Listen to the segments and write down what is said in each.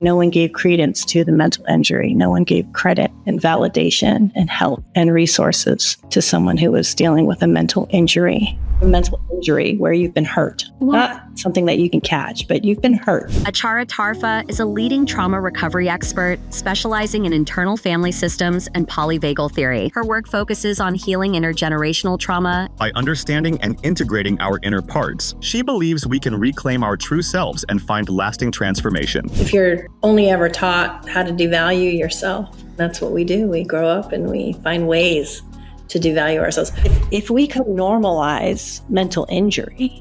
No one gave credence to the mental injury. No one gave credit and validation and help and resources to someone who was dealing with a mental injury. A mental injury where you've been hurt. Not something that you can catch, but you've been hurt. Achara Tarfa is a leading trauma recovery expert specializing in internal family systems and polyvagal theory. Her work focuses on healing intergenerational trauma. By understanding and integrating our inner parts, she believes we can reclaim our true selves and find lasting transformation. If you're only ever taught how to devalue yourself, that's what we do. We grow up and we find ways to devalue ourselves. If we could normalize mental injury,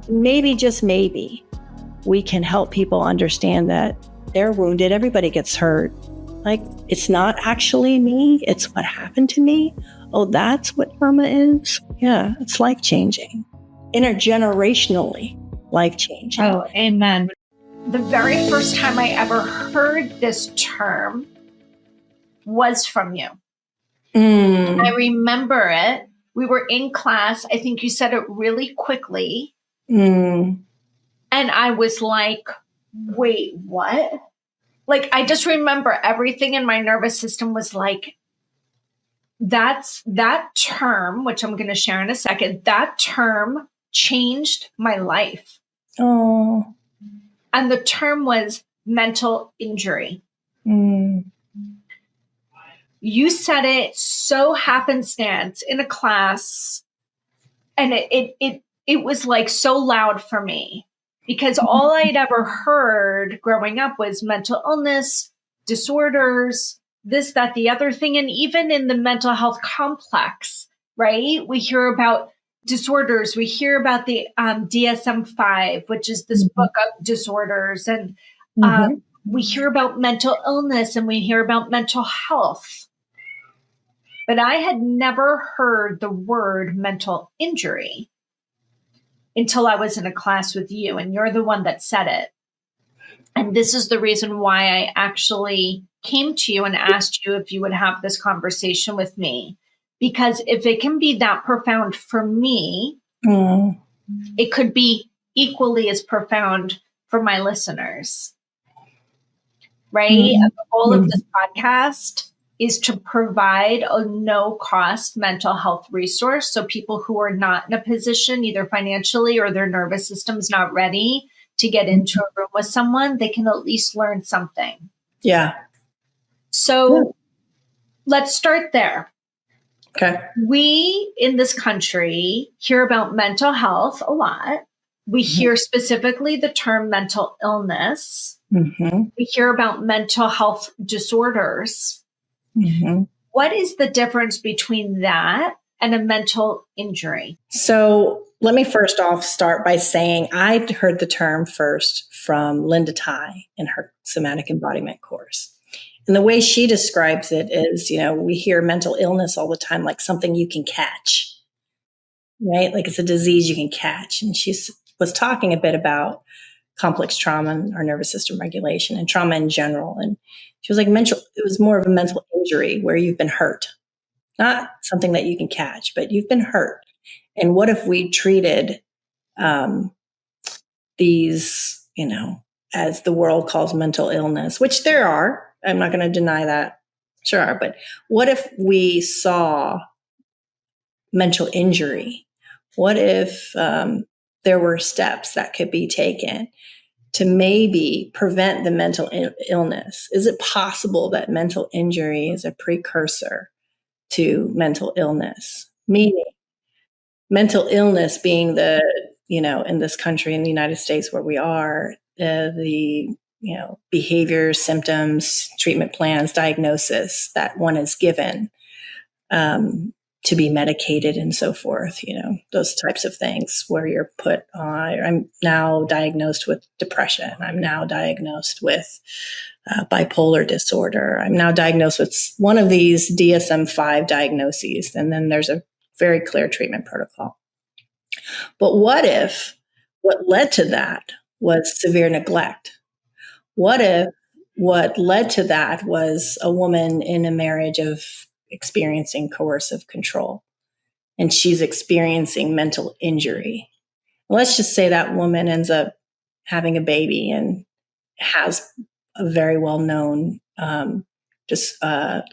maybe, just maybe, we can help people understand that they're wounded. Everybody gets hurt. Like, it's not actually me. It's what happened to me. Oh, that's what trauma is? Yeah, it's life-changing. Intergenerationally life-changing. Oh, amen. The very first time I ever heard this term was from you. I remember it. We were in class. I think you said it really quickly. And I was like, wait, what? Like, I just remember everything in my nervous system was like, that term, which I'm going to share in a second, that term changed my life. Oh. And the term was mental injury. You said it so happenstance in a class, and it was like so loud for me because all I'd ever heard growing up was mental illness, disorders, this, that, the other thing. And even in the mental health complex, right? We hear about disorders. We hear about the DSM-5, which is this book of disorders. And we hear about mental illness and we hear about mental health. But I had never heard the word mental injury until I was in a class with you, and you're the one that said it. And this is the reason why I actually came to you and asked you if you would have this conversation with me. Because if it can be that profound for me, it could be equally as profound for my listeners. Right? And the goal of this podcast is to provide a no-cost mental health resource. So people who are not in a position, either financially or their nervous system's not ready to get into a room with someone, they can at least learn something. Yeah. So let's start there. Okay. We in this country hear about mental health a lot. We hear specifically the term mental illness. We hear about mental health disorders. What is the difference between that and a mental injury? So let me first off start by saying I heard the term first from Linda Tai in her somatic embodiment course. And the way she describes it is, we hear mental illness all the time, like something you can catch, right? Like it's a disease you can catch. And she was talking a bit about complex trauma and our nervous system regulation and trauma in general. And she was like, it was more of a mental injury where you've been hurt, not something that you can catch, but you've been hurt. And what if we treated these, as the world calls mental illness, which there are, I'm not going to deny that, sure are, but what if we saw mental injury? What if there were steps that could be taken to maybe prevent the mental illness? Is it possible that mental injury is a precursor to mental illness? Meaning mental illness being in this country, in the United States where we are, the behaviors, symptoms, treatment plans, diagnosis that one is given to be medicated and so forth, those types of things where you're put on, I'm now diagnosed with depression. I'm now diagnosed with bipolar disorder. I'm now diagnosed with one of these DSM-5 diagnoses. And then there's a very clear treatment protocol. But what if what led to that was severe neglect? What if what led to that was a woman in a marriage of experiencing coercive control and she's experiencing mental injury? Let's just say that woman ends up having a baby and has a very well-known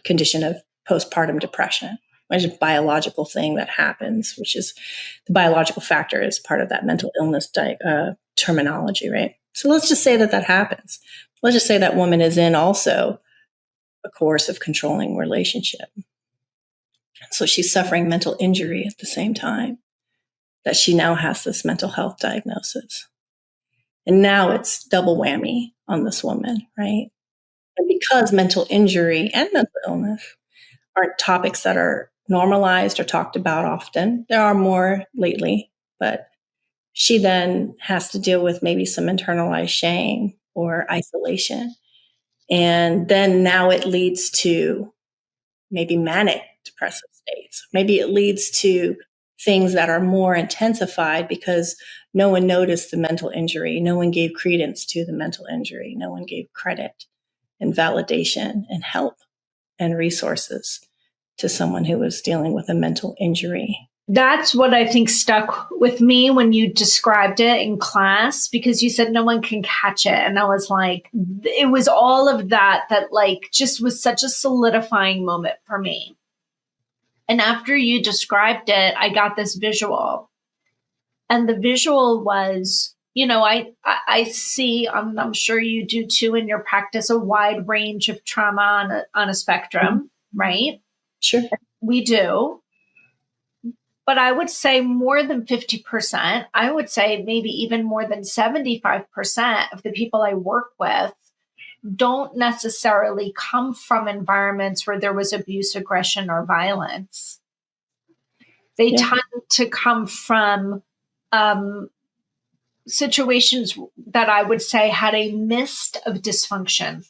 condition of postpartum depression, which is a biological thing that happens, which is the biological factor is part of that mental illness terminology, right? So let's just say that happens. Let's just say that woman is in also a coercive controlling relationship. So she's suffering mental injury at the same time that she now has this mental health diagnosis. And now it's double whammy on this woman, right? And because mental injury and mental illness aren't topics that are normalized or talked about often, there are more lately, but she then has to deal with maybe some internalized shame or isolation. And then now it leads to maybe manic depressive states. Maybe it leads to things that are more intensified because no one noticed the mental injury. No one gave credence to the mental injury. No one gave credit and validation and help and resources to someone who was dealing with a mental injury. That's what I think stuck with me when you described it in class, because you said no one can catch it. And I was like, it was all of that like just was such a solidifying moment for me. And after you described it, I got this visual. And the visual was, I see, I'm sure you do too in your practice, a wide range of trauma on a spectrum, right? Sure. We do. But I would say more than 50%, I would say maybe even more than 75% of the people I work with don't necessarily come from environments where there was abuse, aggression, or violence. They tend to come from situations that I would say had a mist of dysfunction,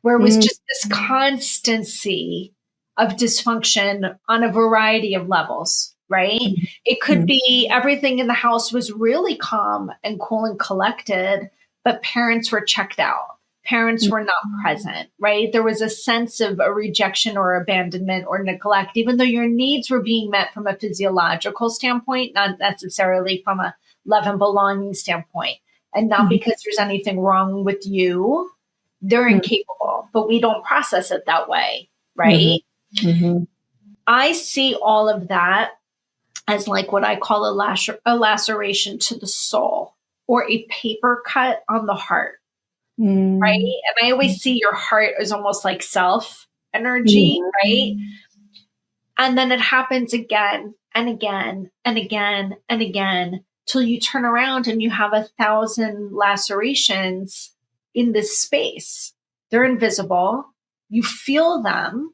where it was just this constancy of dysfunction on a variety of levels, right? It could be everything in the house was really calm and cool and collected, but parents were checked out. Parents were not present, right? There was a sense of a rejection or abandonment or neglect, even though your needs were being met from a physiological standpoint, not necessarily from a love and belonging standpoint. And not because there's anything wrong with you, they're incapable, but we don't process it that way, right? I see all of that as like what I call a laceration to the soul or a paper cut on the heart, right? And I always see your heart as almost like self energy, right? And then it happens again and again and again and again till you turn around and you have 1,000 lacerations in this space. They're invisible. You feel them.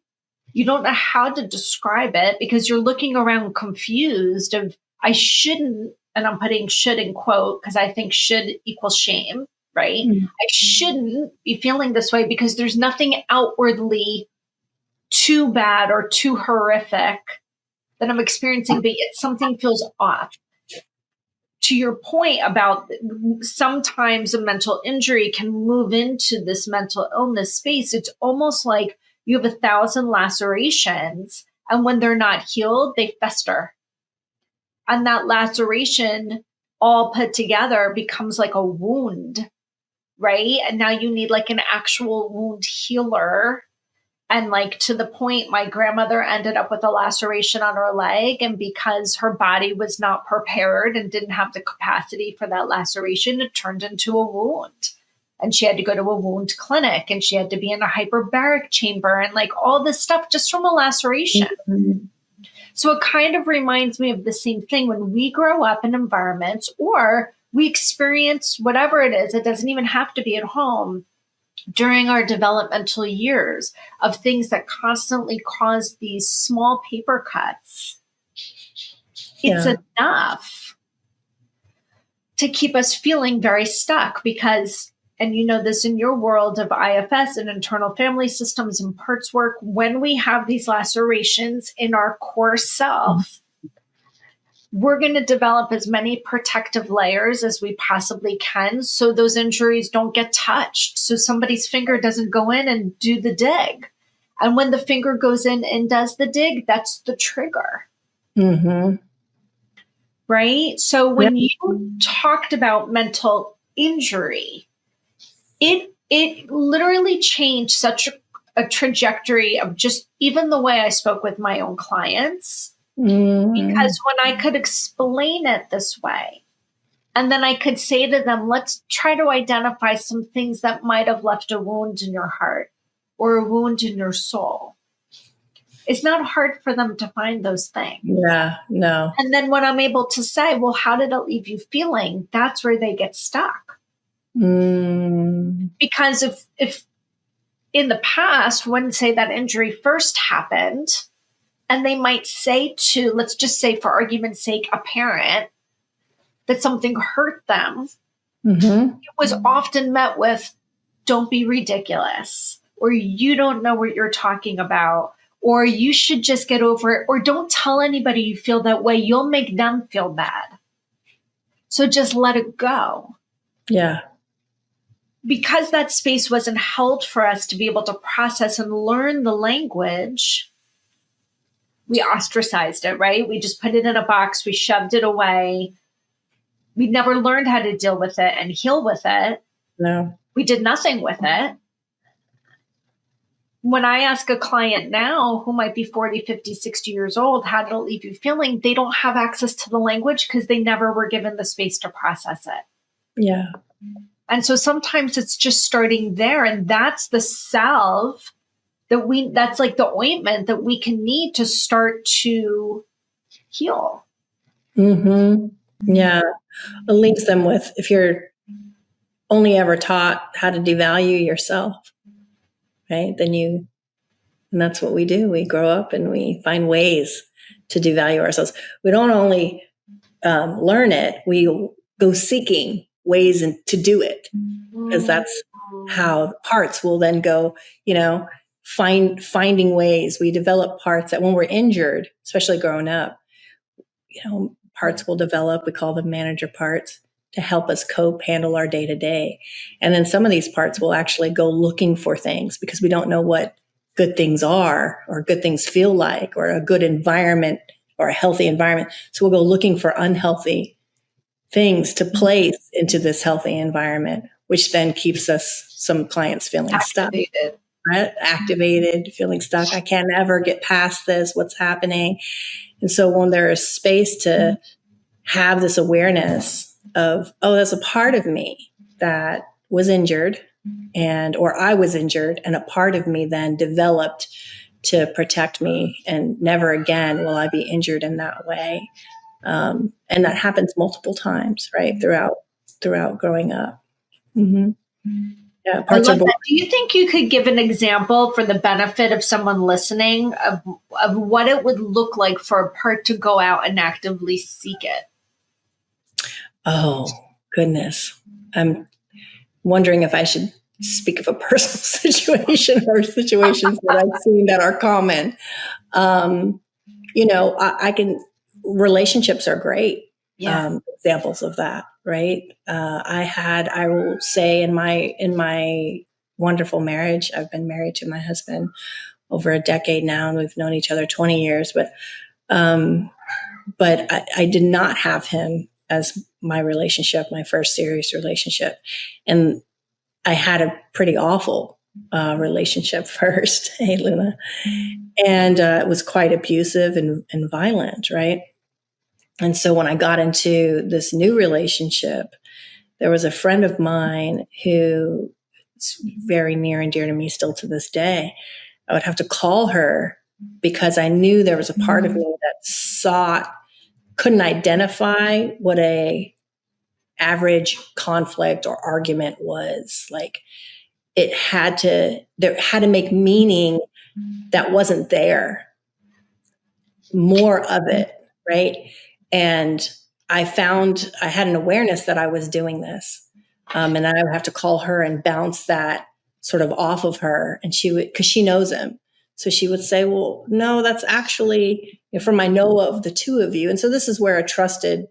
You don't know how to describe it because you're looking around confused of, I shouldn't, and I'm putting should in quote because I think should equals shame, right? I shouldn't be feeling this way because there's nothing outwardly too bad or too horrific that I'm experiencing, but yet something feels off. To your point about sometimes a mental injury can move into this mental illness space, it's almost like you have 1,000 lacerations, and when they're not healed, they fester. And that laceration all put together becomes like a wound, right? And now you need like an actual wound healer. And like to the point, my grandmother ended up with a laceration on her leg. And because her body was not prepared and didn't have the capacity for that laceration, it turned into a wound. And she had to go to a wound clinic and she had to be in a hyperbaric chamber and like all this stuff just from a laceration. So it kind of reminds me of the same thing when we grow up in environments or we experience whatever it is. It doesn't even have to be at home. During our developmental years of things that constantly cause these small paper cuts, it's enough to keep us feeling very stuck because, and you know this in your world of IFS and internal family systems and parts work, when we have these lacerations in our core self, we're going to develop as many protective layers as we possibly can so those injuries don't get touched. So somebody's finger doesn't go in and do the dig. And when the finger goes in and does the dig, that's the trigger. Right? So when you talked about mental injury, it it literally changed such a trajectory of just even the way I spoke with my own clients. Because when I could explain it this way, and then I could say to them, let's try to identify some things that might have left a wound in your heart or a wound in your soul. It's not hard for them to find those things. Yeah, no. And then when I'm able to say, well, how did it leave you feeling? That's where they get stuck. Because if in the past, when say that injury first happened, and they might say to, let's just say for argument's sake, a parent, that something hurt them, it was often met with, don't be ridiculous, or you don't know what you're talking about, or you should just get over it, or don't tell anybody you feel that way. You'll make them feel bad. So just let it go. Yeah. Because that space wasn't held for us to be able to process and learn the language, we ostracized it, right? We just put it in a box. We shoved it away. We never learned how to deal with it and heal with it. No. We did nothing with it. When I ask a client now who might be 40, 50, 60 years old, how did it leave you feeling? They don't have access to the language because they never were given the space to process it. Yeah. And so sometimes it's just starting there. And that's the salve that's like the ointment that we can need to start to heal. Yeah. It leaves them with, if you're only ever taught how to devalue yourself, right? And that's what we do. We grow up and we find ways to devalue ourselves. We don't only learn it, we go seeking ways to do it, because that's how parts will then go, finding ways. We develop parts that when we're injured, especially growing up, parts will develop. We call them manager parts to help us cope, handle our day to day. And then some of these parts will actually go looking for things because we don't know what good things are or good things feel like or a good environment or a healthy environment. So we'll go looking for unhealthy things to place into this healthy environment, which then keeps some clients feeling Activated. stuck. Right? Activated, feeling stuck. I can't ever get past this. What's happening? And so when there is space to have this awareness of, oh, that's a part of me that was injured or I was injured, and a part of me then developed to protect me, and never again will I be injured in that way. And that happens multiple times, right? Throughout growing up. Yeah, parts I love that. Do you think you could give an example for the benefit of someone listening of what it would look like for a part to go out and actively seek it? Oh, goodness. I'm wondering if I should speak of a personal situation or situations that I've seen that are common. Relationships are great. Yeah. Examples of that, right? I will say in my wonderful marriage, I've been married to my husband over a decade now, and we've known each other 20 years, but I did not have him as my first serious relationship. And I had a pretty awful relationship first, hey, Luna. And it was quite abusive and violent, right? And so when I got into this new relationship, there was a friend of mine who is very near and dear to me still to this day. I would have to call her because I knew there was a part of me that couldn't identify what a average conflict or argument was. Like there had to make meaning that wasn't there, more of it, right? And I had an awareness that I was doing this. And I would have to call her and bounce that sort of off of her. And because she knows him. So she would say, well, no, that's actually from I know of the two of you. And so this is where a trusted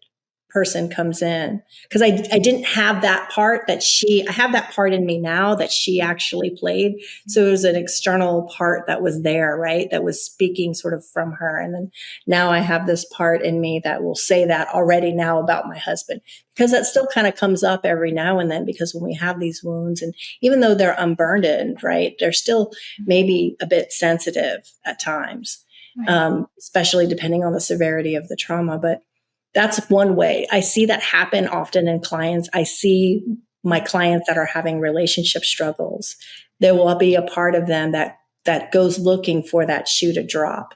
person comes in, because I didn't have that part I have that part in me now that she actually played. So it was an external part that was there, right? That was speaking sort of from her. And then now I have this part in me that will say that already now about my husband, because that still kind of comes up every now and then, because when we have these wounds, and even though they're unburdened, right, they're still maybe a bit sensitive at times, especially depending on the severity of the trauma. But that's one way. I see that happen often in clients. I see my clients that are having relationship struggles. There will be a part of them that goes looking for that shoe to drop.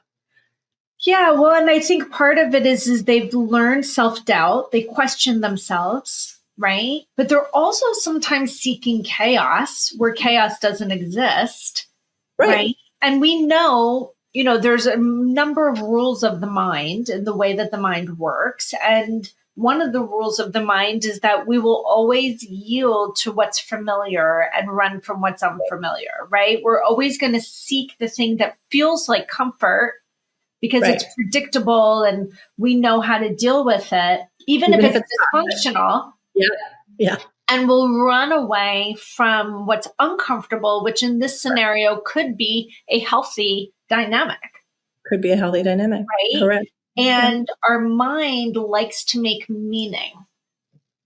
Yeah, well, and I think part of it is they've learned self-doubt. They question themselves, right? But they're also sometimes seeking chaos where chaos doesn't exist, right? And we know, there's a number of rules of the mind and the way that the mind works. And one of the rules of the mind is that we will always yield to what's familiar and run from what's unfamiliar, right? We're always going to seek the thing that feels like comfort because it's predictable and we know how to deal with it, even if it's dysfunctional. Yeah. And we'll run away from what's uncomfortable, which in this scenario could be a healthy dynamic. Could be a healthy dynamic. Right? Correct. And our mind likes to make meaning.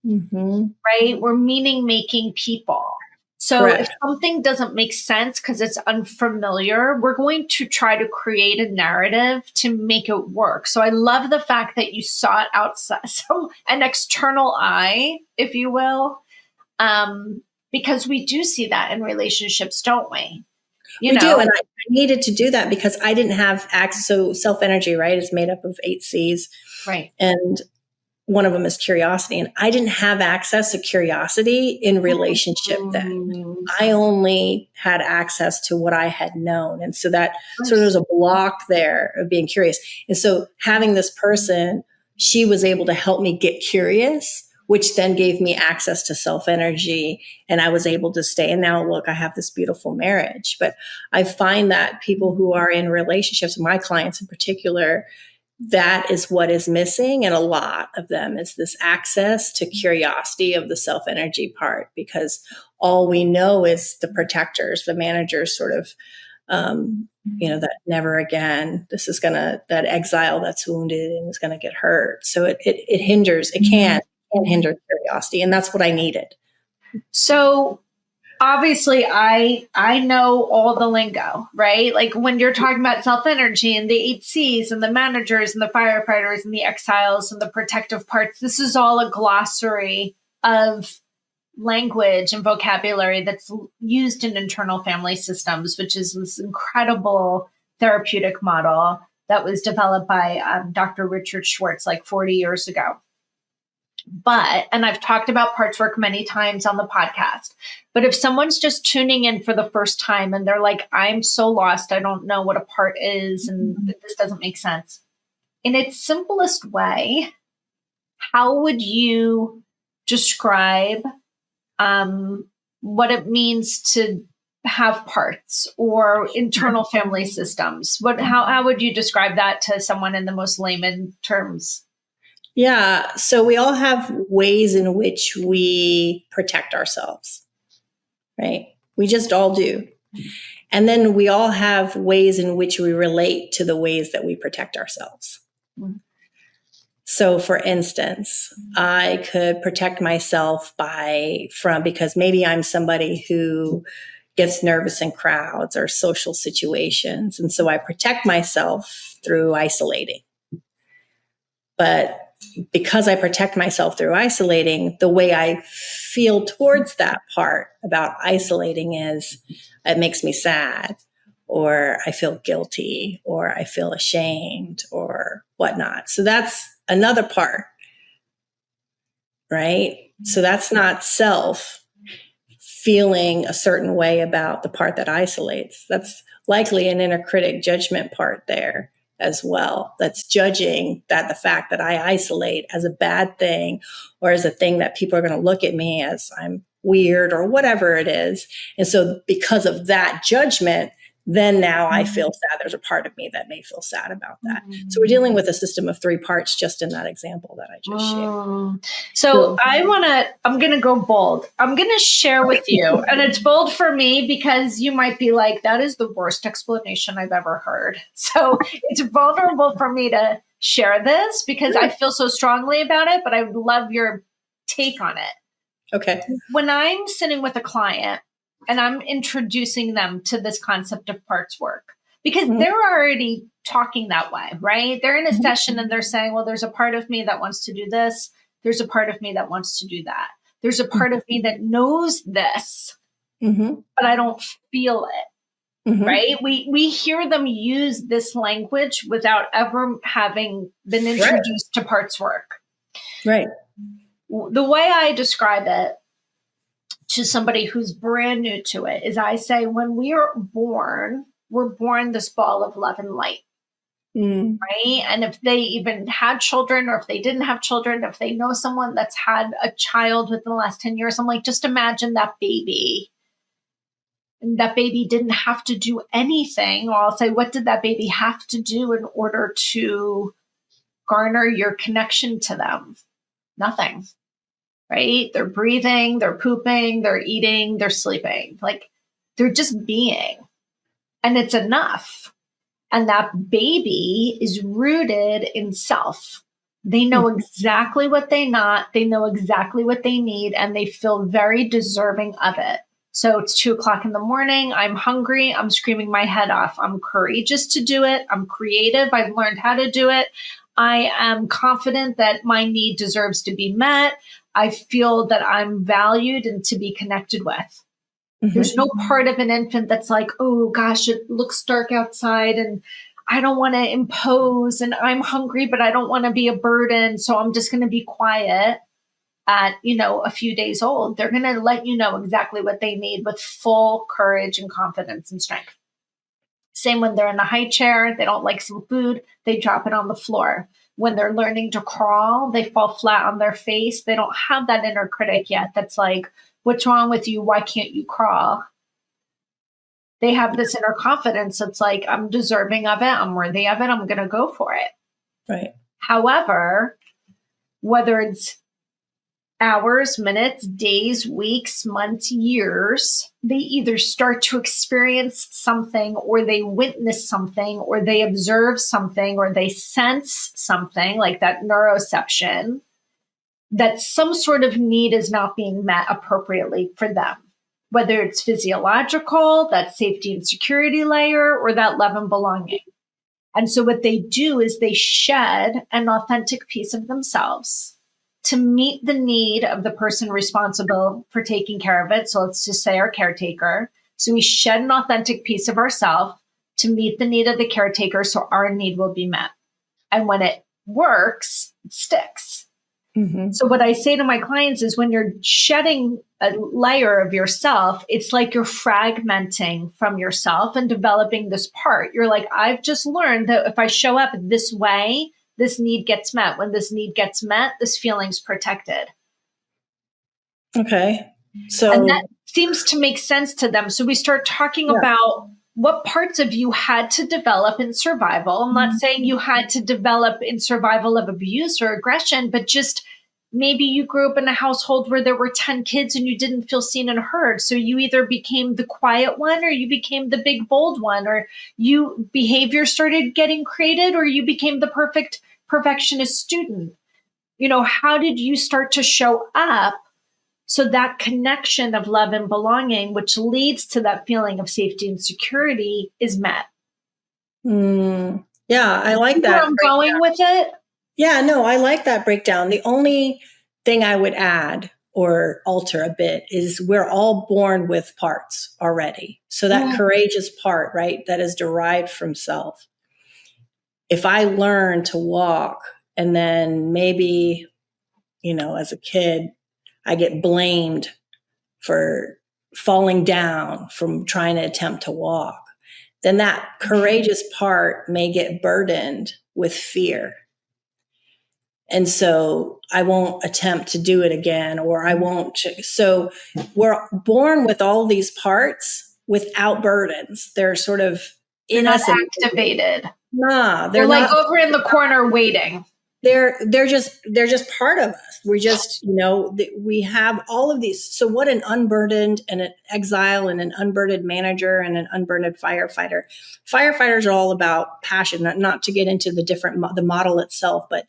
Right? We're meaning making people. So if something doesn't make sense because it's unfamiliar, we're going to try to create a narrative to make it work. So I love the fact that you sought outside, an external eye, if you will, because we do see that in relationships, don't we? We do. And I needed to do that because I didn't have access. So self-energy, right, is made up of 8 C's. Right. And one of them is curiosity. And I didn't have access to curiosity in relationship then. I only had access to what I had known. And so that sort of was a block there of being curious. And so having this person, she was able to help me get curious, which then gave me access to self-energy. And I was able to stay. And now, look, I have this beautiful marriage. But I find that people who are in relationships, my clients in particular, that is what is missing. And a lot of them is this access to curiosity of the self-energy part, because all we know is the protectors, the managers sort of, that never again, this is that exile that's wounded and is going to get hurt. So it hinders, it can hinder curiosity. And that's what I needed. So obviously I know all the lingo, right? Like when you're talking about self-energy and the 8 C's and the managers and the firefighters and the exiles and the protective parts, this is all a glossary of language and vocabulary that's used in internal family systems, which is this incredible therapeutic model that was developed by Dr. Richard Schwartz like 40 years ago. And I've talked about parts work many times on the podcast, but if someone's just tuning in for the first time and they're like, I'm so lost, I don't know what a part is, and this doesn't make sense. In its simplest way, how would you describe what it means to have parts or internal family systems? How would you describe that to someone in the most layman terms? Yeah. So we all have ways in which we protect ourselves, right? We just all do. And then we all have ways in which we relate to the ways that we protect ourselves. So for instance, I could protect myself because maybe I'm somebody who gets nervous in crowds or social situations. And so I protect myself through isolating. But because I protect myself through isolating, the way I feel towards that part about isolating is it makes me sad, or I feel guilty, or I feel ashamed, or whatnot. So that's another part, right? So that's not self feeling a certain way about the part that isolates. That's likely an inner critic judgment part there as well, that's judging that the fact that I isolate as a bad thing, or as a thing that people are going to look at me as I'm weird or whatever it is. And so because of that judgment, then now I feel sad. There's a part of me that may feel sad about that. So we're dealing with a system of 3 parts just in that example that I just shared. So I'm going to go bold. I'm going to share with you, and it's bold for me because you might be like, that is the worst explanation I've ever heard. So it's vulnerable for me to share this because I feel so strongly about it, but I would love your take on it. Okay. When I'm sitting with a client and I'm introducing them to this concept of parts work, because they're already talking that way, right? They're in a session and they're saying, well, there's a part of me that wants to do this. There's a part of me that wants to do that. There's a part of me that knows this, but I don't feel it, right? We hear them use this language without ever having been introduced to parts work. Right. The way I describe it to somebody who's brand new to it is I say, when we are born, we're born this ball of love and light, right? And if they even had children, or if they didn't have children, if they know someone that's had a child within the last 10 years, I'm like, just imagine that baby. And that baby didn't have to do anything. Or I'll say, what did that baby have to do in order to garner your connection to them? Nothing. Right? They're breathing, they're pooping, they're eating, they're sleeping. Like, they're just being. And it's enough. And that baby is rooted in self. They know exactly what they not, they know exactly what they need, and they feel very deserving of it. So it's 2:00 in the morning. I'm hungry. I'm screaming my head off. I'm courageous to do it. I'm creative. I've learned how to do it. I am confident that my need deserves to be met. I feel that I'm valued and to be connected with. There's no part of an infant that's like, oh gosh, it looks dark outside and I don't want to impose, and I'm hungry, but I don't want to be a burden. So I'm just going to be quiet. At, a few days old, they're going to let you know exactly what they need with full courage and confidence and strength. Same when they're in a high chair, they don't like some food, they drop it on the floor. When they're learning to crawl, they fall flat on their face. They don't have that inner critic yet that's like, what's wrong with you? Why can't you crawl? They have this inner confidence that's like, I'm deserving of it. I'm worthy of it. I'm going to go for it. Right. However, whether it's hours, minutes, days, weeks, months, years, they either start to experience something, or they witness something, or they observe something, or they sense something, like that neuroception, that some sort of need is not being met appropriately for them. Whether it's physiological, that safety and security layer, or that love and belonging. And so what they do is they shed an authentic piece of themselves to meet the need of the person responsible for taking care of it. So let's just say our caretaker. So we shed an authentic piece of ourselves to meet the need of the caretaker, so our need will be met. And when it works, it sticks. So what I say to my clients is, when you're shedding a layer of yourself, it's like you're fragmenting from yourself and developing this part. You're like, I've just learned that if I show up this way, this need gets met. When this need gets met, this feeling's protected. Okay. So, and that seems to make sense to them. So we start talking about what parts of you had to develop in survival. I'm not saying you had to develop in survival of abuse or aggression, but just maybe you grew up in a household where there were 10 kids and you didn't feel seen and heard. So you either became the quiet one, or you became the big, bold one, or behavior started getting created, or you became the perfectionist student. How did you start to show up? So that connection of love and belonging, which leads to that feeling of safety and security, is met. Yeah, I like that. Where I'm going with it? Yeah, no, I like that breakdown. The only thing I would add or alter a bit is we're all born with parts already. So that courageous part, right, that is derived from self. If I learn to walk and then maybe, as a kid, I get blamed for falling down from trying to attempt to walk, then that courageous part may get burdened with fear. And so I won't attempt to do it again, or I won't. So we're born with all these parts. without burdens. They're sort of They're not innocent. activated. Nah, They're like not over in the corner waiting. They're just part of us. We're just, we have all of these. So what an unburdened and an exile and an unburdened manager and an unburdened firefighter. Firefighters are all about passion, not to get into the model itself, but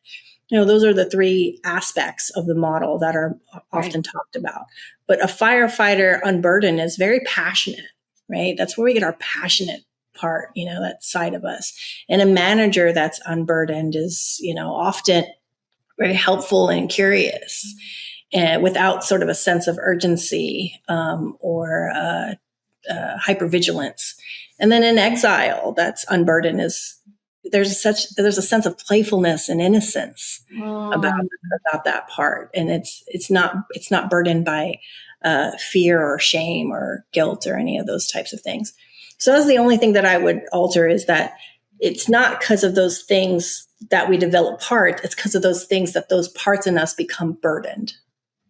those are the three aspects of the model that are often talked about. But a firefighter unburdened is very passionate, right? That's where we get our passionate part, that side of us. And a manager that's unburdened is, often very helpful and curious, and without sort of a sense of urgency or hypervigilance. And then in exile, that's unburdened is there's a sense of playfulness and innocence about that part, and it's not burdened by fear or shame or guilt or any of those types of things. So that's the only thing that I would alter, is that it's not because of those things that we develop parts. It's because of those things that those parts in us become burdened.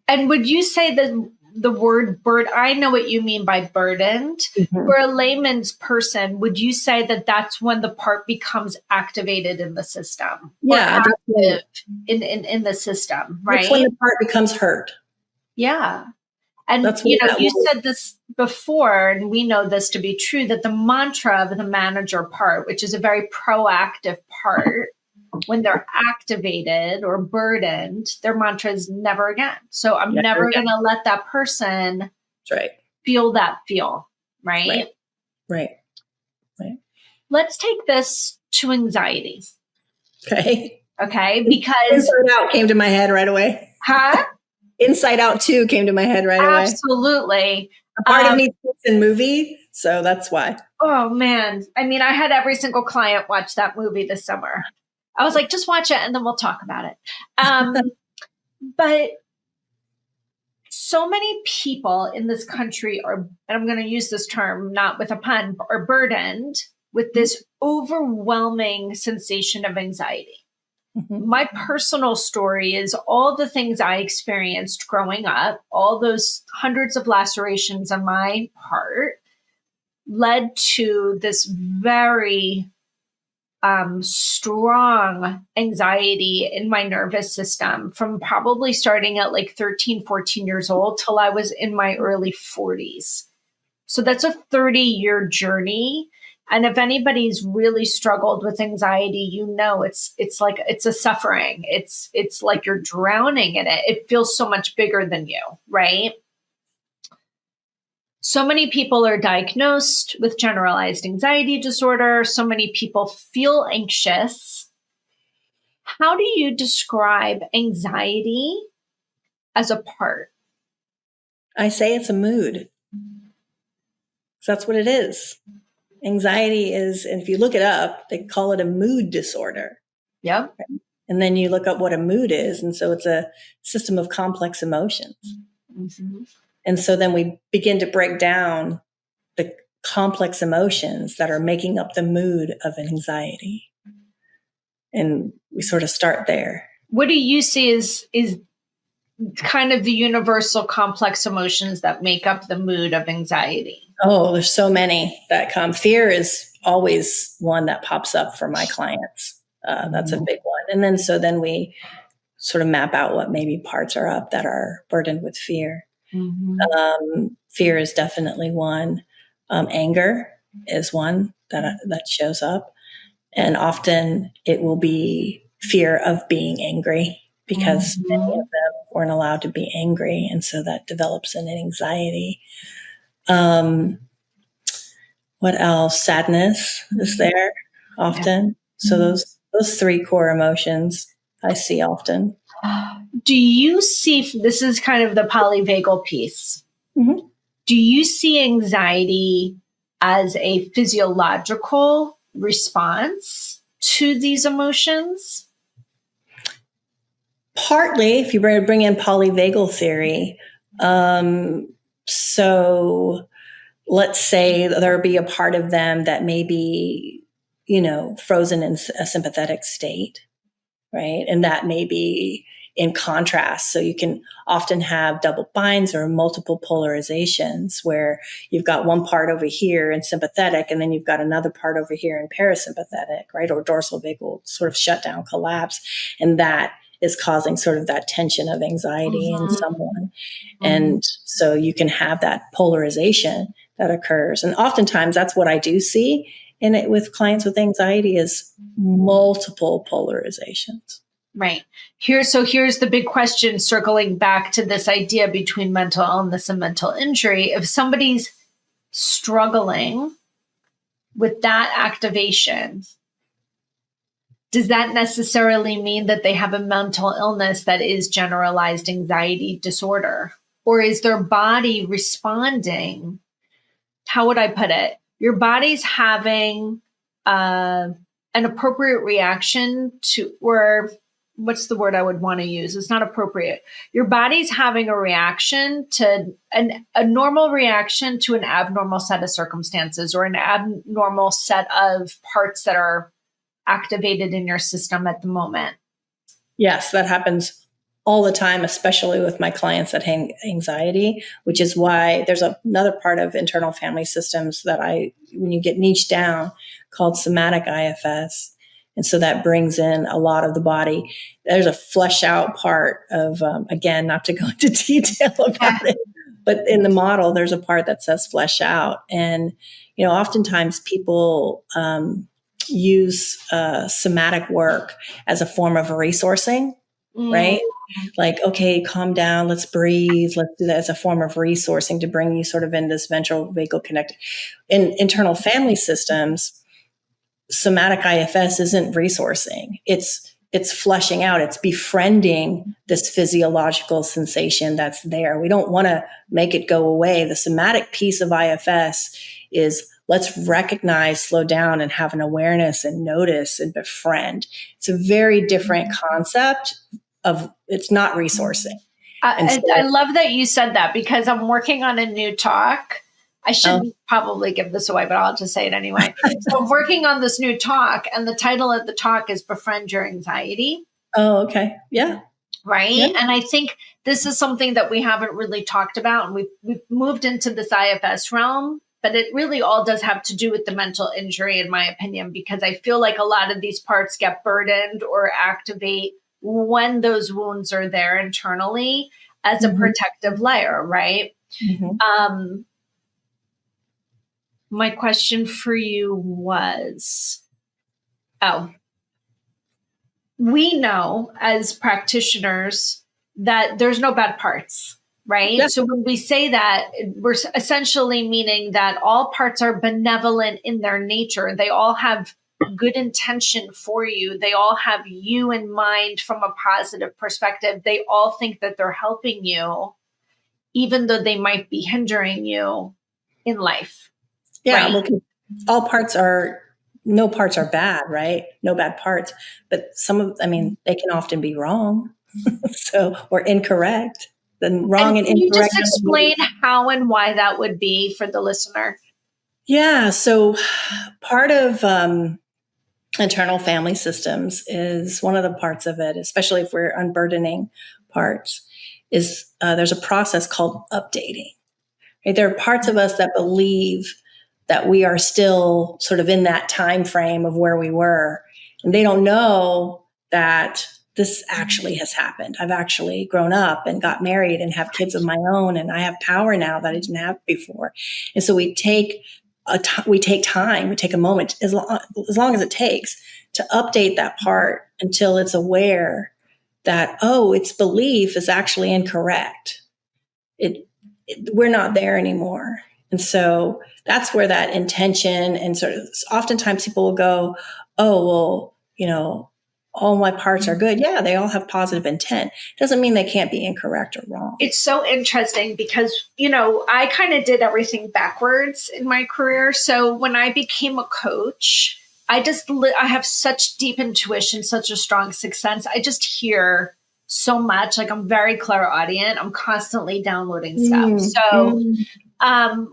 And would you say that the word I know what you mean by burdened. Mm-hmm. For a layman's person, would you say that that's when the part becomes activated in the system? Yeah. In the system, right? That's when the part becomes hurt. Yeah. And, you said this before, and we know this to be true, that the mantra of the manager part, which is a very proactive part, when they're activated or burdened, their mantra is never again. So I'm never going to let that person feel that feel, right? Right. Let's take this to anxiety. Okay. Because Inside Out came to my head right away. Huh? Inside Out 2 came to my head right away. Absolutely. A part of me thinks in movie, so that's why. Oh, man. I mean, I had every single client watch that movie this summer. I was like, just watch it and then we'll talk about it. But so many people in this country are, and I'm going to use this term not with a pun, are burdened with this overwhelming sensation of anxiety. Mm-hmm. My personal story is all the things I experienced growing up, all those hundreds of lacerations on my heart led to this very strong anxiety in my nervous system from probably starting at like 13, 14 years old till I was in my early 40s. So that's a 30-year journey. And if anybody's really struggled with anxiety, it's like it's a suffering. It's like you're drowning in it. It feels so much bigger than you, right? So many people are diagnosed with generalized anxiety disorder. So many people feel anxious. How do you describe anxiety as a part? I say it's a mood. So that's what it is. Anxiety is, and if you look it up, they call it a mood disorder. Yep. And then you look up what a mood is. And so it's a system of complex emotions. Mm-hmm. And so then we begin to break down the complex emotions that are making up the mood of an anxiety. And we sort of start there. What do you see is kind of the universal complex emotions that make up the mood of anxiety? Oh, there's so many that come. Fear is always one that pops up for my clients. That's a big one. And then we sort of map out what maybe parts are up that are burdened with fear. Mm-hmm. Fear is definitely one. Anger is one that shows up. And often it will be fear of being angry because many of them weren't allowed to be angry. And so that develops an anxiety. What else? Sadness is there often. Yeah. So those three core emotions I see often. Do you see, this is kind of the polyvagal piece. Mm-hmm. Do you see anxiety as a physiological response to these emotions? Partly, if you bring in polyvagal theory. So let's say there'll be a part of them that may be, frozen in a sympathetic state, right? And that may be, in contrast. So you can often have double binds or multiple polarizations where you've got one part over here in sympathetic, and then you've got another part over here in parasympathetic, right? Or dorsal vagal sort of shutdown collapse. And that is causing sort of that tension of anxiety in someone. And so you can have that polarization that occurs. And oftentimes that's what I do see in it with clients with anxiety is multiple polarizations. Right. Here's the big question, circling back to this idea between mental illness and mental injury. If somebody's struggling with that activation, does that necessarily mean that they have a mental illness that is generalized anxiety disorder? Or is their body responding? How would I put it? Your body's having an appropriate reaction to, or what's the word I would want to use? It's not appropriate. Your body's having a reaction to a normal reaction to an abnormal set of circumstances or an abnormal set of parts that are activated in your system at the moment. Yes, that happens all the time, especially with my clients that have anxiety, which is why there's another part of internal family systems that when you get niched down, called somatic IFS. And so that brings in a lot of the body. There's a flesh out part of, again, not to go into detail about it, but in the model, there's a part that says flesh out. And, oftentimes people use somatic work as a form of resourcing, right? Like, okay, calm down, let's breathe. Let's do that as a form of resourcing to bring you sort of in this ventral vagal connect. In internal family systems, somatic IFS isn't resourcing. It's fleshing out. It's befriending this physiological sensation that's there. We don't want to make it go away. The somatic piece of IFS is let's recognize, slow down, and have an awareness and notice and befriend. It's a very different concept of, it's not resourcing. I love that you said that because I'm working on a new talk. I shouldn't probably give this away, but I'll just say it anyway. So I'm working on this new talk, and the title of the talk is Befriend Your Anxiety. Oh, okay. Yeah. Right. Yeah. And I think this is something that we haven't really talked about. And we've moved into this IFS realm, but it really all does have to do with the mental injury, in my opinion, because I feel like a lot of these parts get burdened or activate when those wounds are there internally as a protective layer, right? My question for you was, we know as practitioners that there's no bad parts, right? Yeah. So when we say that, we're essentially meaning that all parts are benevolent in their nature. They all have good intention for you. They all have you in mind from a positive perspective. They all think that they're helping you, even though they might be hindering you in life. Yeah. Right? No parts are bad, right? No bad parts, but they can often be wrong. Or incorrect. Then wrong and incorrect. Can you just explain how and why that would be for the listener? Yeah. So part of internal family systems is one of the parts of it, especially if we're unburdening parts, is there's a process called updating. Right? There are parts of us that believe that we are still sort of in that time frame of where we were, and they don't know that this actually has happened. I've actually grown up and got married and have kids of my own, and I have power now that I didn't have before. And so we take time, we take a moment, as long as it takes, to update that part until it's aware that, its belief is actually incorrect. We're not there anymore. And so that's where that intention, and sort of oftentimes people will go, all my parts are good. Yeah, they all have positive intent. Doesn't mean they can't be incorrect or wrong. It's so interesting because, I kind of did everything backwards in my career. So when I became a coach, I have such deep intuition, such a strong sixth sense. I just hear so much. Like, I'm very clairaudient. I'm constantly downloading stuff. So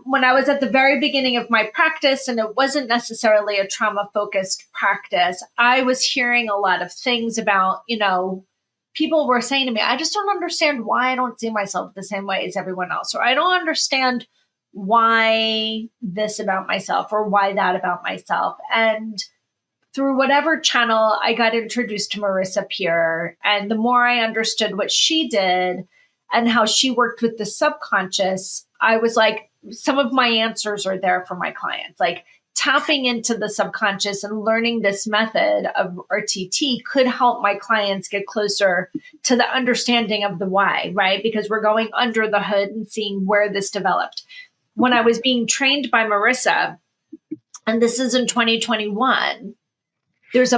when I was at the very beginning of my practice, and it wasn't necessarily a trauma-focused practice, I was hearing a lot of things about, people were saying to me, I just don't understand why I don't see myself the same way as everyone else, or I don't understand why this about myself or why that about myself. And through whatever channel, I got introduced to Marissa Peer. And the more I understood what she did and how she worked with the subconscious, I was like, some of my answers are there for my clients. Like tapping into the subconscious and learning this method of RTT could help my clients get closer to the understanding of the why, right? Because we're going under the hood and seeing where this developed. When I was being trained by Marissa, and this is in 2021, there's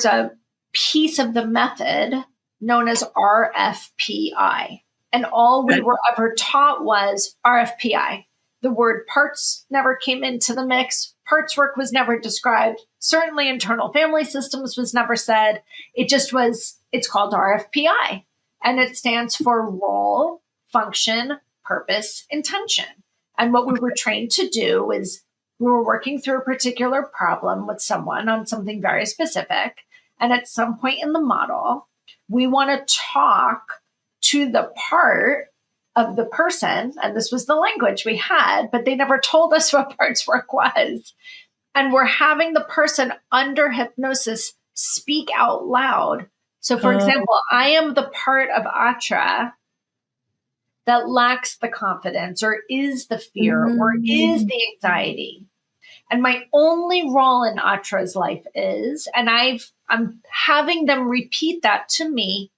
a piece of the method known as RFPI. And all we were ever taught was RFPI. The word parts never came into the mix. Parts work was never described. Certainly internal family systems was never said. It just was, it's called RFPI. And it stands for role, function, purpose, intention. And what we were trained to do is we were working through a particular problem with someone on something very specific. And at some point in the model, we want to talk to the part of the person. And this was the language we had, but they never told us what parts work was. And we're having the person under hypnosis speak out loud. So for example, I am the part of Achara that lacks the confidence or is the fear or is the anxiety. And my only role in Achara's life is, and I'm having them repeat that to me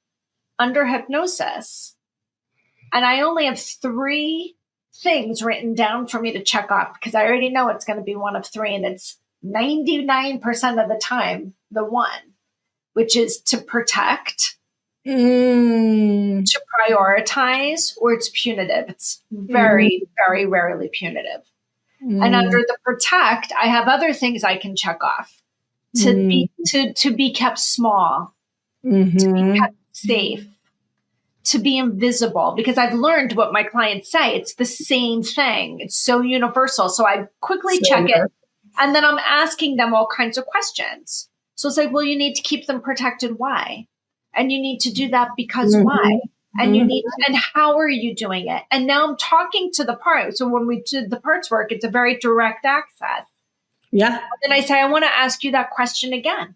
under hypnosis. And I only have 3 things written down for me to check off because I already know it's going to be one of 3. And it's 99% of the time, the one, which is to protect, to prioritize, or it's punitive. It's very, very rarely punitive. And under the protect, I have other things I can check off to be kept small, to be kept safe, to be invisible, because I've learned what my clients say. It's the same thing. It's so universal. So I quickly check it. And then I'm asking them all kinds of questions. So it's like, well, you need to keep them protected. Why? And you need to do that because why? And you need, and how are you doing it? And now I'm talking to the part. So when we did the parts work, it's a very direct access. Yeah. And I say, I want to ask you that question again.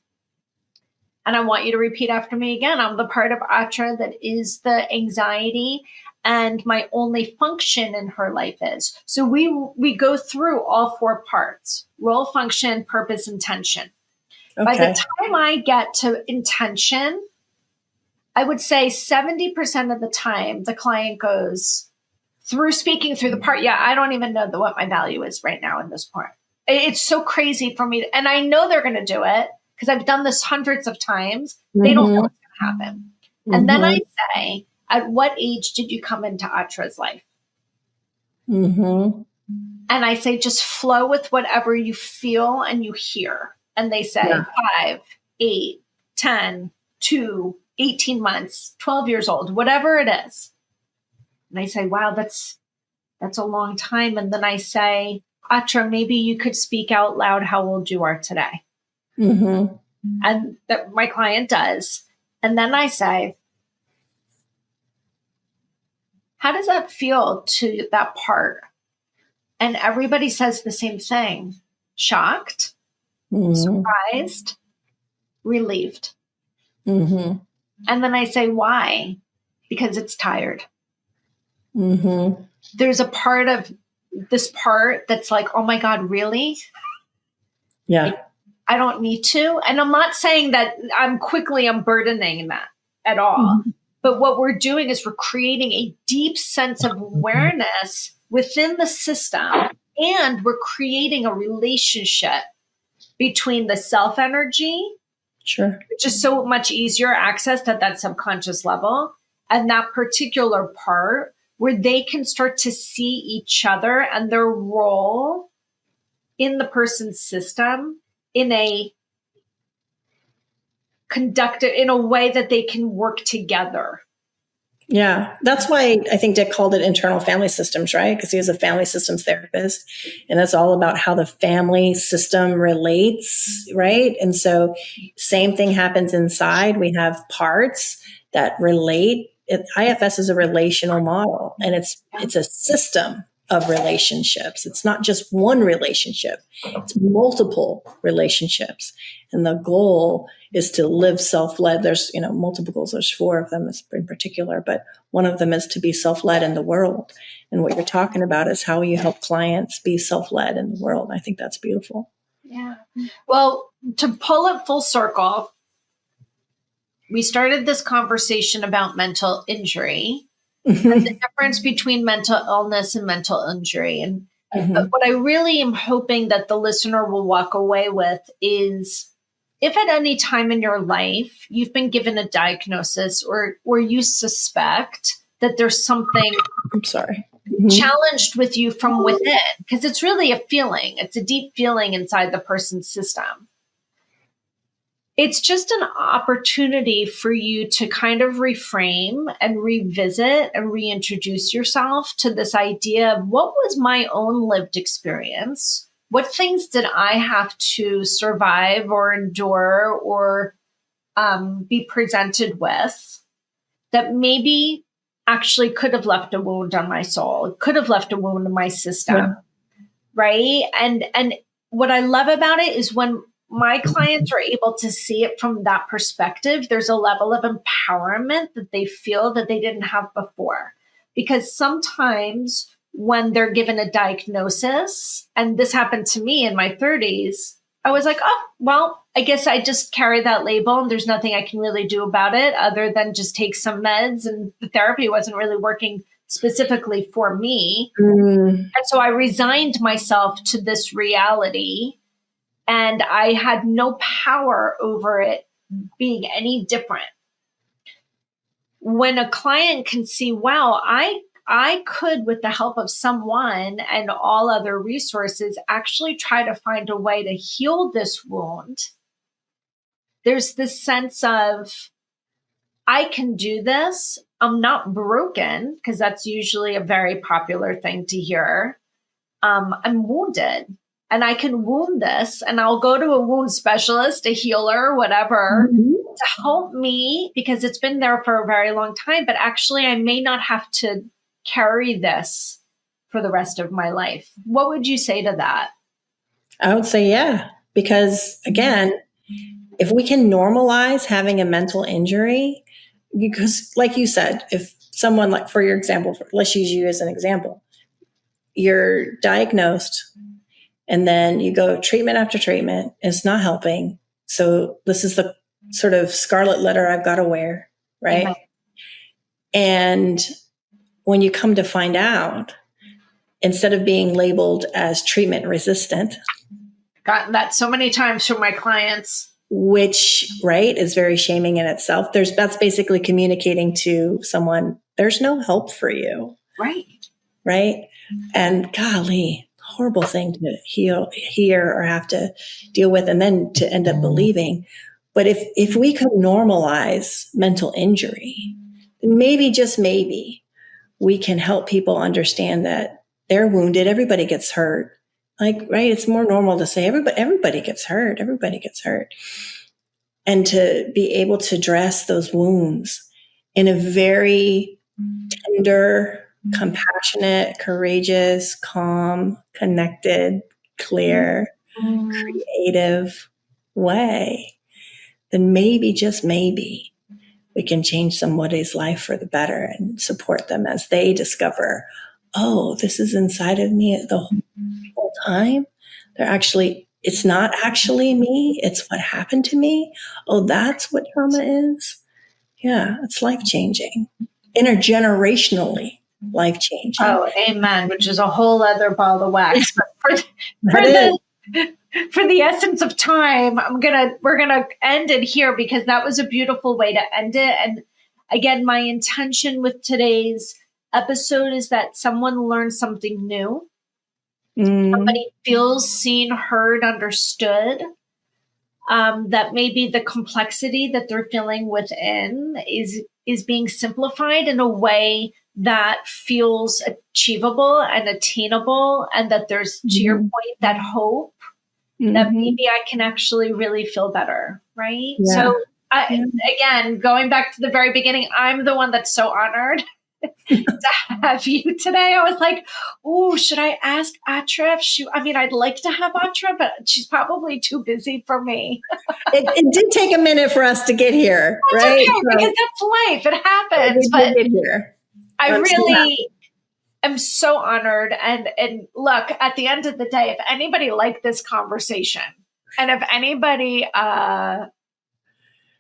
And I want you to repeat after me again. I'm the part of Achara that is the anxiety, and my only function in her life is. So we go through all 4 parts: role, function, purpose, intention. Okay. By the time I get to intention, I would say 70% of the time the client goes through speaking through the part. Yeah, I don't even know what my value is right now in this part. It's so crazy for me. And I know they're going to do it because I've done this hundreds of times. They don't know what's going to happen. And then I say, at what age did you come into Achara's life? And I say, just flow with whatever you feel and you hear. And they say 5, 8, 10, 2, 18 months, 12 years old, whatever it is. And I say, wow, that's a long time. And then I say, Achara, maybe you could speak out loud how old you are today. And that my client does. And then I say, how does that feel to that part? And everybody says the same thing: shocked, surprised, relieved. And then I say, why? Because it's tired. There's a part of this part that's like, oh my God, really? Yeah. I don't need to. And I'm not saying that I'm burdening that at all. But what we're doing is we're creating a deep sense of awareness within the system. And we're creating a relationship between the self energy, which is so much easier accessed at that subconscious level, and that particular part where they can start to see each other and their role in the person's system in a way that they can work together. Yeah, that's why I think Dick called it internal family systems, right? Because he was a family systems therapist, and it's all about how the family system relates, right? And so same thing happens inside. We have parts, that relate. IFS is a relational model, and it's a system of relationships. It's not just one relationship, it's multiple relationships. And the goal is to live self-led. There's, multiple goals. There's 4 of them in particular, but one of them is to be self-led in the world. And what you're talking about is how you help clients be self-led in the world. I think that's beautiful. Yeah. Well, to pull it full circle, we started this conversation about mental injury and the difference between mental illness and mental injury. And but what I really am hoping that the listener will walk away with is, if at any time in your life you've been given a diagnosis or you suspect that there's something challenged with you from within, because it's really a feeling, it's a deep feeling inside the person's system. It's just an opportunity for you to kind of reframe and revisit and reintroduce yourself to this idea of, what was my own lived experience? What things did I have to survive or endure or be presented with that maybe actually could have left a wound on my soul, it could have left a wound in my system, right? And what I love about it is when my clients are able to see it from that perspective, there's a level of empowerment that they feel that they didn't have before. Because sometimes when they're given a diagnosis, and this happened to me in my 30s, I was like, oh, well, I guess I just carry that label and there's nothing I can really do about it other than just take some meds. And the therapy wasn't really working specifically for me. And so I resigned myself to this reality, and I had no power over it being any different. When a client can see, wow, I could, with the help of someone and all other resources, actually try to find a way to heal this wound. There's this sense of, I can do this. I'm not broken, because that's usually a very popular thing to hear. I'm wounded, and I can wound this, and I'll go to a wound specialist, a healer, whatever, to help me, because it's been there for a very long time. But actually, I may not have to carry this for the rest of my life. What would you say to that? I would say, yeah, because again, if we can normalize having a mental injury, because like you said, if someone, like for your example, let's use you as an example, you're diagnosed and then you go treatment after treatment, it's not helping. So this is the sort of scarlet letter I've got to wear, right? Mm-hmm. And when you come to find out, instead of being labeled as treatment resistant, gotten that so many times from my clients, which, right, is very shaming in itself. That's basically communicating to someone, there's no help for you. Right. Right. And golly, horrible thing to hear or have to deal with, and then to end up believing. But if we could normalize mental injury, maybe, just maybe, we can help people understand that they're wounded. Everybody gets hurt. Like, right. It's more normal to say everybody gets hurt. Everybody gets hurt. And to be able to address those wounds in a very tender, compassionate, courageous, calm, connected, clear, creative way, then maybe, just maybe, we can change somebody's life for the better and support them as they discover, oh, this is inside of me the whole time. It's not actually me. It's what happened to me. Oh, that's what trauma is. Yeah, it's life-changing, intergenerationally life-changing. Oh, amen, which is a whole other ball of wax. But for the essence of time, we're gonna end it here, because that was a beautiful way to end it. And again, my intention with today's episode is that someone learns something new. Somebody feels seen, heard, understood. That maybe the complexity that they're feeling within is being simplified in a way that feels achievable and attainable, and that there's, to your point, that hope that maybe I can actually really feel better, right? Yeah. So Again, going back to the very beginning, I'm the one that's so honored to have you today. I was like, oh, should I ask Achara if I'd like to have Achara, but she's probably too busy for me. It did take a minute for us to get here, That's right? okay, because that's life. It happens. We did get here. I really am so honored. And look, at the end of the day, if anybody liked this conversation, and if anybody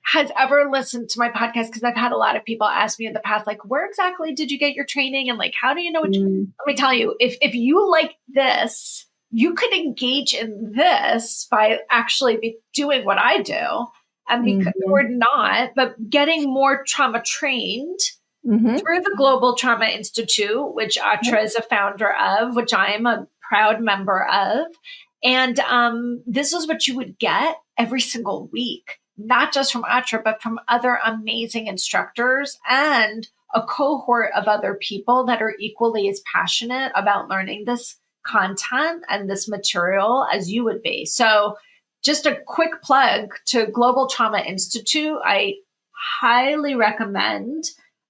has ever listened to my podcast, because I've had a lot of people ask me in the past, like, where exactly did you get your training? And like, how do you know let me tell you, if you like this, you could engage in this by actually doing what I do. And or not, but getting more trauma trained through the Global Trauma Institute, which Achara is a founder of, which I am a proud member of. And this is what you would get every single week, not just from Achara, but from other amazing instructors and a cohort of other people that are equally as passionate about learning this content and this material as you would be. So just a quick plug to Global Trauma Institute. I highly recommend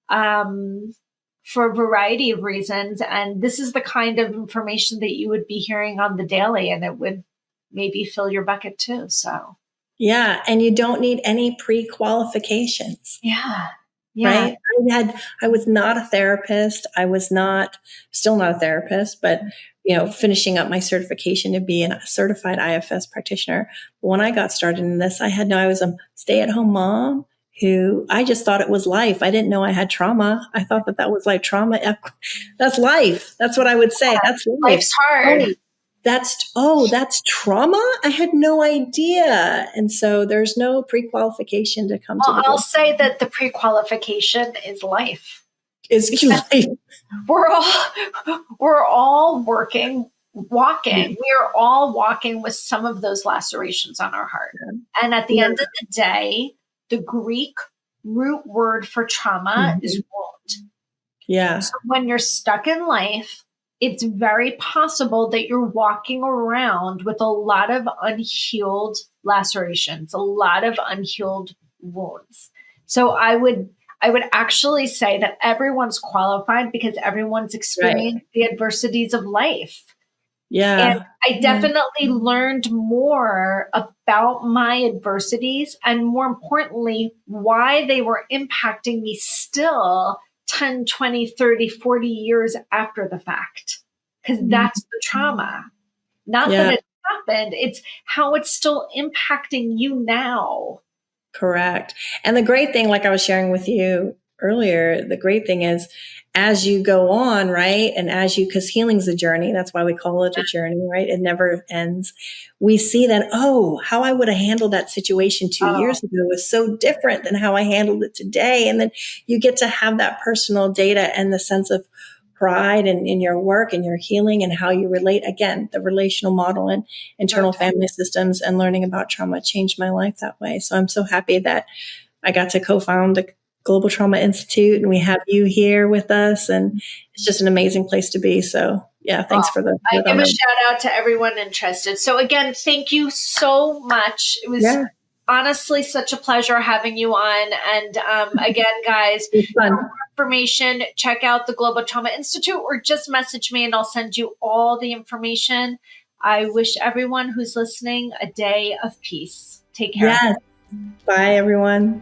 for a variety of reasons. And this is the kind of information that you would be hearing on the daily, and it would maybe fill your bucket too. So, yeah. And you don't need any pre-qualifications. Yeah. Right. I was not a therapist. Still not a therapist, but, finishing up my certification to be a certified IFS practitioner. But when I got started in this, I was a stay-at-home mom who I just thought it was life. I didn't know I had trauma. I thought that was like trauma. That's life. That's what I would say. That's life. Life's hard. That's trauma? I had no idea. And so there's no pre-qualification to come to the I'll say that the pre-qualification is life. Is life. We're all walking. We are all walking with some of those lacerations on our heart. And at the end of the day, the Greek root word for trauma is wound. Yeah. So when you're stuck in life, it's very possible that you're walking around with a lot of unhealed lacerations, a lot of unhealed wounds. So I would actually say that everyone's qualified because everyone's experienced the adversities of life. Yeah. And I definitely learned more about my adversities, and more importantly, why they were impacting me still 10, 20, 30, 40 years after the fact. Because that's the trauma. Not that it happened, it's how it's still impacting you now. Correct. And the great thing, like I was sharing with you earlier, the great thing is as you go on, right? And because healing's a journey, that's why we call it a journey, right? It never ends. We see that, how I would have handled that situation 2 years ago was so different than how I handled it today. And then you get to have that personal data and the sense of pride in your work and your healing and how you relate. Again, the relational model and internal family systems and learning about trauma changed my life that way. So I'm so happy that I got to co-found the Global Trauma Institute, and we have you here with us, and it's just an amazing place to be. So yeah, thanks for the. I give a shout out to everyone interested. So again, thank you so much. It was honestly such a pleasure having you on. And again, guys, for more information, check out the Global Trauma Institute, or just message me and I'll send you all the information. I wish everyone who's listening a day of peace. Take care. Yes. Bye, everyone.